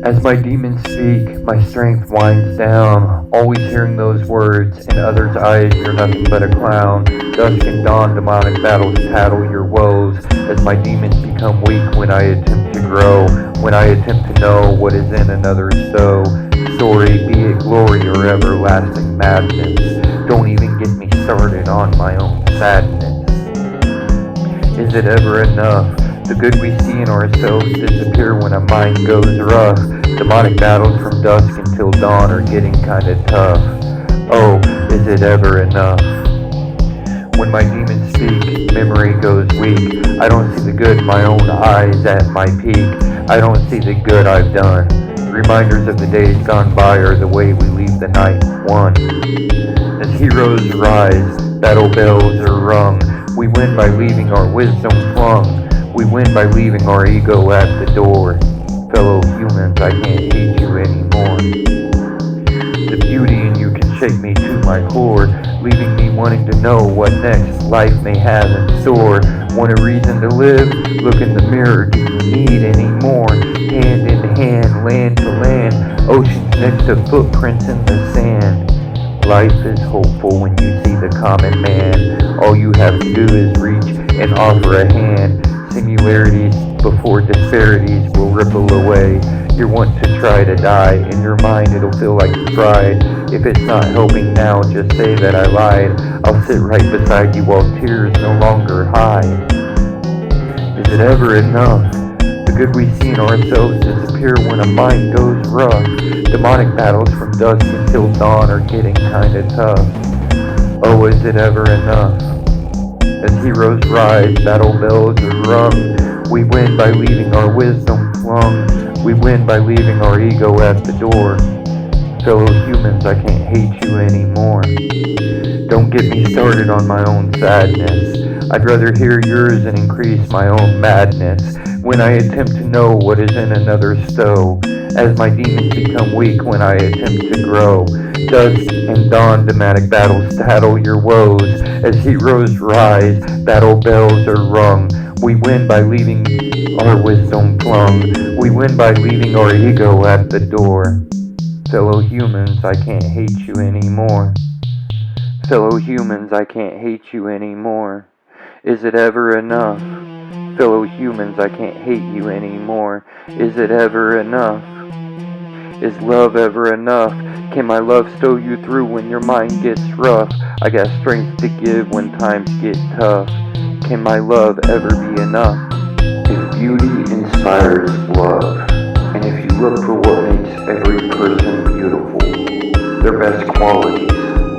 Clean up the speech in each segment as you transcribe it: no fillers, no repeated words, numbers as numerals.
As my demons speak, my strength winds down, always hearing those words. In others' eyes, you're nothing but a clown. Dusk and dawn, demonic battles tattle your woes. As my demons become weak when I attempt to grow, when I attempt to know what is in another's story, be it glory or everlasting madness. Don't even get me started on my own sadness. Is it ever enough? The good we see in ourselves disappear when our mind goes rough. Demonic battles from dusk until dawn are getting kinda tough. Oh, is it ever enough? When my demons speak, memory goes weak. I don't see the good in my own eyes at my peak. I don't see the good I've done. Reminders of the days gone by are the way we leave the night won. As heroes rise, battle bells are rung. We win by leaving our wisdom flung. We win by leaving our ego at the door. Fellow humans, I can't hate you anymore. The beauty in you can shake me to my core, leaving me wanting to know what next life may have in store. Want a reason to live? Look in the mirror, do you need any more? Hand in hand, land to land, oceans next to footprints in the sand. Life is hopeful when you see the common man. All you have to do is reach and offer a hand. Similarities before disparities will ripple away. You're one to try to die. In your mind it'll feel like you tried. If it's not helping now, just say that I lied. I'll sit right beside you while tears no longer hide. Is it ever enough? The good we see in ourselves disappear when a mind goes rough. Demonic battles from dusk until dawn are getting kinda tough. Oh, is it ever enough? As heroes rise, battle bells are rung. We win by leaving our wisdom flung. We win by leaving our ego at the door. Fellow humans, I can't hate you anymore. Don't get me started on my own sadness. I'd rather hear yours and increase my own madness when I attempt to know what is in another's stow. As my demons become weak when I attempt to grow. Dusk and dawn, dramatic battles tattle your woes. As heroes rise, battle bells are rung. We win by leaving our wisdom flung. We win by leaving our ego at the door. Fellow humans, I can't hate you anymore. Fellow humans, I can't hate you anymore. Is it ever enough? Fellow humans, I can't hate you anymore. Is it ever enough? Is love ever enough? Can my love stow you through when your mind gets rough? I got strength to give when times get tough. Can my love ever be enough? If beauty inspires love, and if you look for what makes every person beautiful, their best qualities,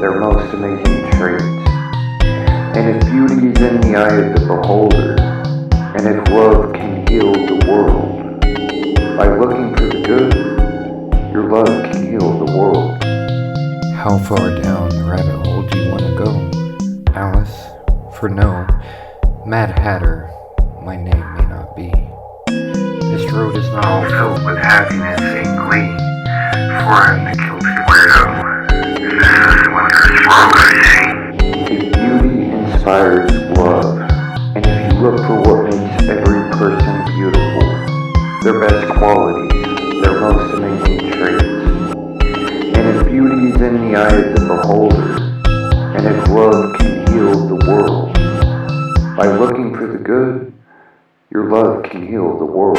their most amazing traits, and if beauty is in the eye of the beholder, and if love can heal the world, by looking for the good, your love can heal the world. How far down the rabbit hole do you want to go, Alice? For no, Mad Hatter, my name may not be. This road is not all filled with happiness and glee, for I'm the guilty weirdo. This is what this world I see. If beauty inspires love, and if you look for what makes every person beautiful, their best qualities, their most amazing traits, and if beauty is in the eye of the beholder, and if love can heal the world, by looking for the good, your love can heal the world.